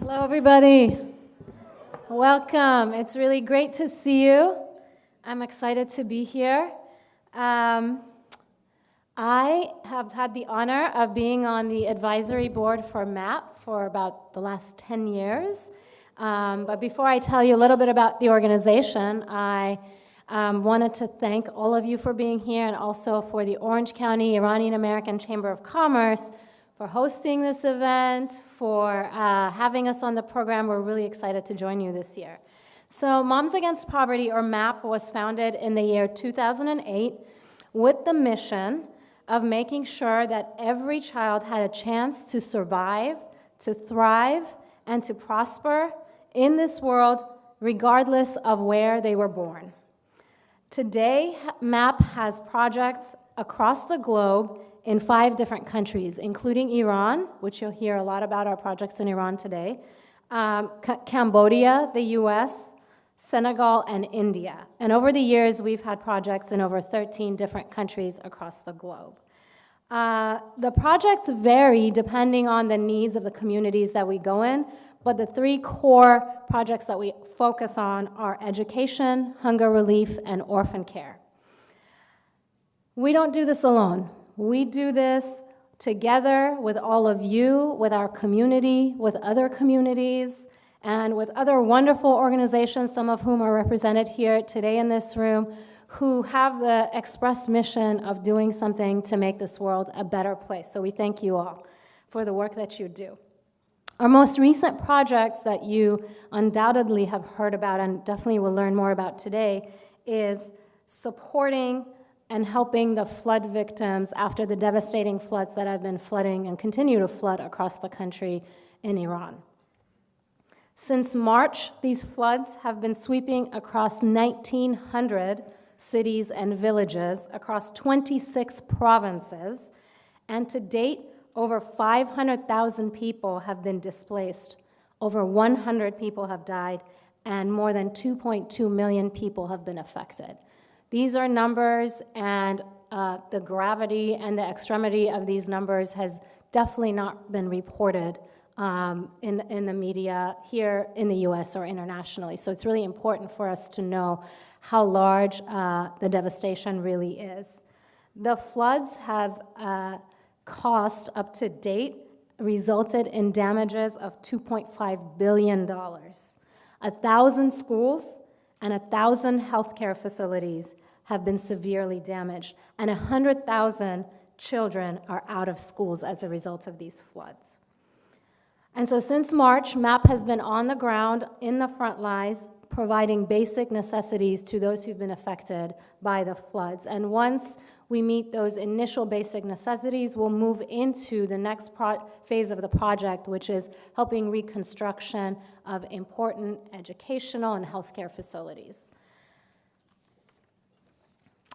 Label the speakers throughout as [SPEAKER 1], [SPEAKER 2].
[SPEAKER 1] Hello, everybody. Welcome. It's really great to see you. I'm excited to be here. I have had the honor of being on the advisory board for MAP for about the last 10 years. But before I tell you a little bit about the organization, I wanted to thank all of you for being here and also for the Orange County Iranian American Chamber of Commerce for hosting this event, for having us on the program. We're really excited to join you this year. So Moms Against Poverty, or MAP, was founded in the year 2008 with the mission of making sure that every child had a chance to survive, to thrive, and to prosper in this world, regardless of where they were born. Today, MAP has projects across the globe in 5 different countries, including Iran, which you'll hear a lot about our projects in Iran today, Cambodia, the US, Senegal, and India. And over the years, we've had projects in over 13 different countries across the globe. The projects vary depending on the needs of the communities that we go in, but the 3 core projects that we focus on are education, hunger relief, and orphan care. We don't do this alone. We do this together with all of you, with our community, with other communities, and with other wonderful organizations, some of whom are represented here today in this room, who have the express mission of doing something to make this world a better place. So we thank you all for the work that you do. Our most recent projects that you undoubtedly have heard about and definitely will learn more about today is supporting and helping the flood victims after the devastating floods that have been flooding and continue to flood across the country in Iran. Since March, these floods have been sweeping across 1,900 cities and villages across 26 provinces, and to date, over 500,000 people have been displaced, over 100 people have died, and more than 2.2 million people have been affected. These are numbers, and the gravity and the extremity of these numbers has definitely not been reported in the media here in the US or internationally. So it's really important for us to know how large the devastation really is. The floods have cost up to date resulted in damages of $2.5 billion. 1,000 schools and 1,000 healthcare facilities have been severely damaged, and 100,000 children are out of schools as a result of these floods. And so since March, MAP has been on the ground in the front lines, providing basic necessities to those who've been affected by the floods. And once we meet those initial basic necessities, we'll move into the next phase of the project, which is helping reconstruction of important educational and healthcare facilities.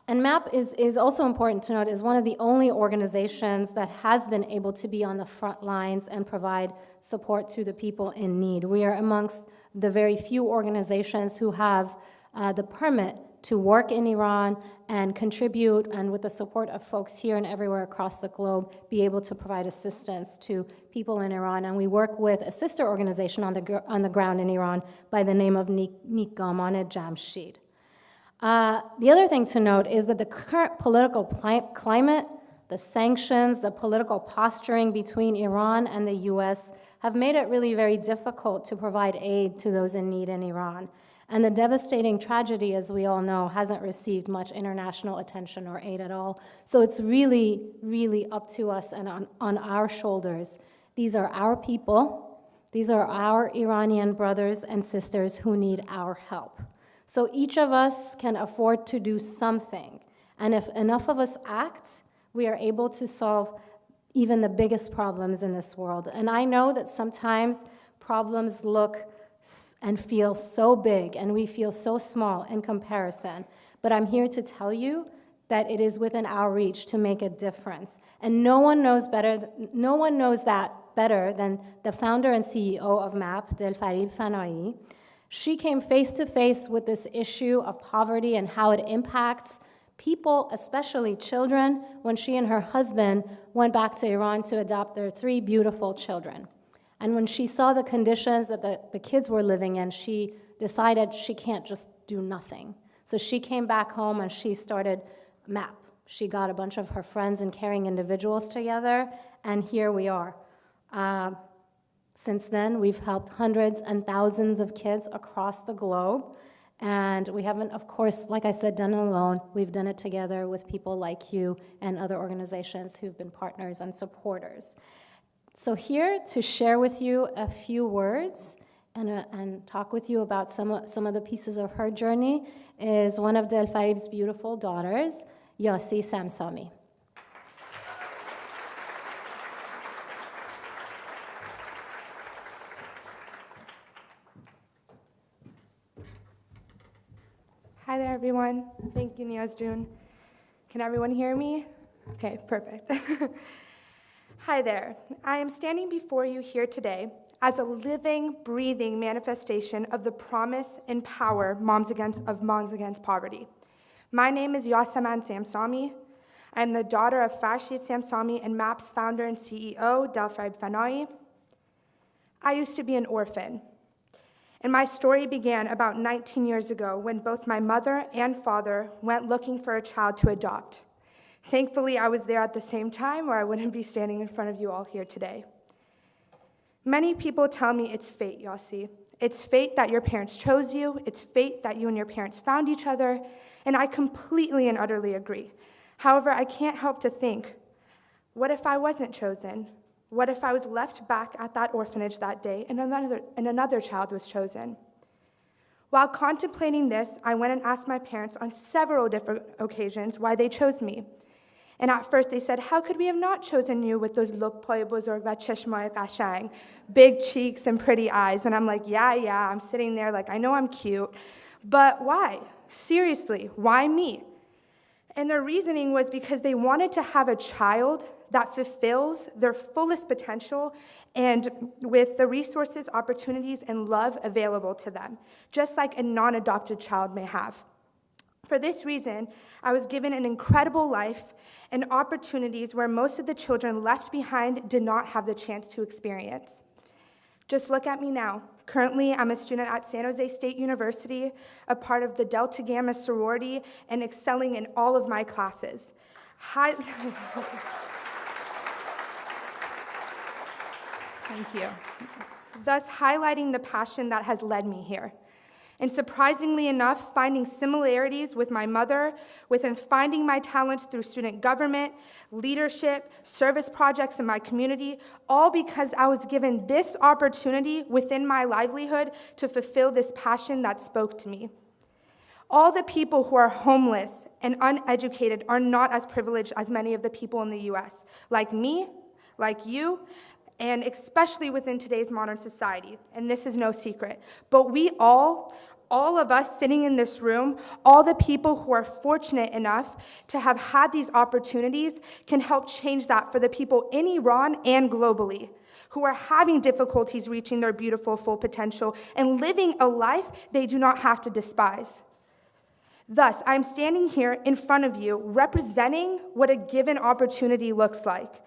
[SPEAKER 1] And MAP is also important to note, is one of the only organizations that has been able to be on the front lines and provide support to the people in need. We are amongst the very few organizations who have the permit to work in Iran and contribute, and with the support of folks here and everywhere across the globe, be able to provide assistance to people in Iran. And we work with a sister organization on the ground in Iran by the name of Niggaman Jamshid. The other thing to note is that the current political climate, the sanctions, the political posturing between Iran and the US have made it really very difficult to provide aid to those in need in Iran. And the devastating tragedy, as we all know, hasn't received much international attention or aid at all. So it's really, really up to us and on our shoulders. These are our people. These are our Iranian brothers and sisters who need our help. So each of us can afford to do something. And if enough of us act, we are able to solve even the biggest problems in this world. And I know that sometimes problems look and feel so big, and we feel so small in comparison. But I'm here to tell you that it is within our reach to make a difference. And no one knows that better than the founder and CEO of MAP, Delfarid Fanayi. She came face to face with this issue of poverty and how it impacts people, especially children, when she and her husband went back to Iran to adopt their 3 beautiful children. And when she saw the conditions that the kids were living in, she decided she can't just do nothing. So she came back home and she started MAP. She got a bunch of her friends and caring individuals together, and here we are. Since then, we've helped hundreds and thousands of kids across the globe, and we haven't, of course, like I said, done it alone. We've done it together with people like you and other organizations who've been partners and supporters. So here to share with you a few words and talk with you about some of the pieces of her journey is one of Del Farib's beautiful daughters, Yasi Samsami.
[SPEAKER 2] Hi there, everyone. Thank you, Niaz. Can everyone hear me? Okay, perfect. Hi there. I am standing before you here today as a living, breathing manifestation of the promise and power of Moms Against Poverty. My name is Yasi Samsami. I am the daughter of Farshid Samsami and MAP's founder and CEO, Del Farib Fanai. I used to be an orphan. And my story began about 19 years ago when both my mother and father went looking for a child to adopt. Thankfully, I was there at the same time, or I wouldn't be standing in front of you all here today. Many people tell me it's fate, Yasi. It's fate that your parents chose you. It's fate that you and your parents found each other. And I completely and utterly agree. However, I can't help to think, what if I wasn't chosen? What if I was left back at that orphanage that day and another child was chosen? While contemplating this, I went and asked my parents on several different occasions why they chose me. And at first they said, how could we have not chosen you with those lopay buzurg va cheshmay qashang, big cheeks and pretty eyes? And I'm like, yeah, I'm sitting there like, I know I'm cute, but why? Seriously, why me? And their reasoning was because they wanted to have a child that fulfills their fullest potential and with the resources, opportunities, and love available to them, just like a non-adopted child may have. For this reason, I was given an incredible life and opportunities where most of the children left behind did not have the chance to experience. Just look at me now. Currently, I'm a student at San Jose State University, a part of the Delta Gamma sorority, and excelling in all of my classes. Thank you. Thus highlighting the passion that has led me here. And surprisingly enough, finding similarities with my mother, within finding my talents through student government, leadership, service projects in my community, all because I was given this opportunity within my livelihood to fulfill this passion that spoke to me. All the people who are homeless and uneducated are not as privileged as many of the people in the US, like me, like you, and especially within today's modern society, and this is no secret. But we all of us sitting in this room, all the people who are fortunate enough to have had these opportunities can help change that for the people in Iran and globally who are having difficulties reaching their beautiful full potential and living a life they do not have to despise. Thus, I'm standing here in front of you representing what a given opportunity looks like.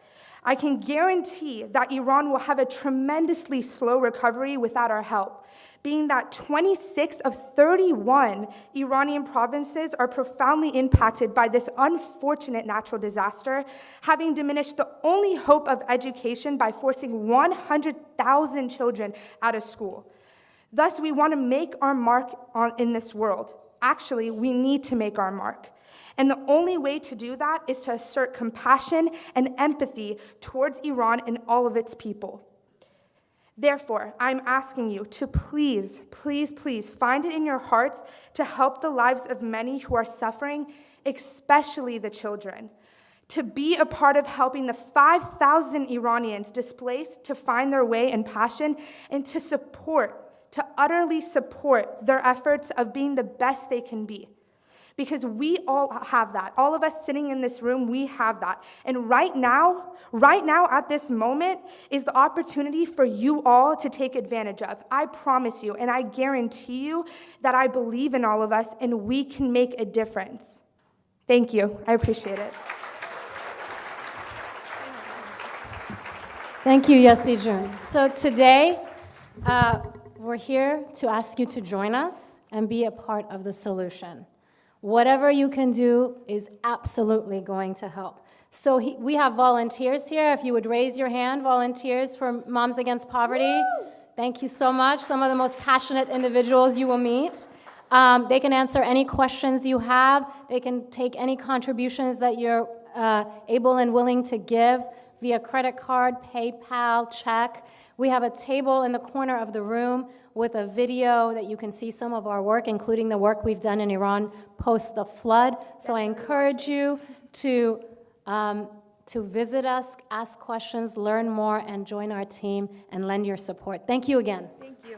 [SPEAKER 2] I can guarantee that Iran will have a tremendously slow recovery without our help, being that 26 of 31 Iranian provinces are profoundly impacted by this unfortunate natural disaster, having diminished the only hope of education by forcing 100,000 children out of school. Thus, we want to make our mark in this world. Actually, we need to make our mark. And the only way to do that is to assert compassion and empathy towards Iran and all of its people. Therefore, I'm asking you to please find it in your hearts to help the lives of many who are suffering, especially the children. To be a part of helping the 5,000 Iranians displaced to find their way and passion, and to utterly support their efforts of being the best they can be. Because we all have that. All of us sitting in this room, we have that. And right now at this moment is the opportunity for you all to take advantage of. I promise you, and I guarantee you that I believe in all of us and we can make a difference. Thank you. I appreciate it.
[SPEAKER 1] Thank you, Yasi Jun. So today, we're here to ask you to join us and be a part of the solution. Whatever you can do is absolutely going to help. So we have volunteers here. If you would raise your hand, volunteers for Moms Against Poverty. Woo! Thank you so much. Some of the most passionate individuals you will meet. They can answer any questions you have. They can take any contributions that you're able and willing to give via credit card, PayPal, check. We have a table in the corner of the room with a video that you can see some of our work, including the work we've done in Iran post the flood. So I encourage you to visit us, ask questions, learn more, and join our team and lend your support. Thank you again.
[SPEAKER 2] Thank you.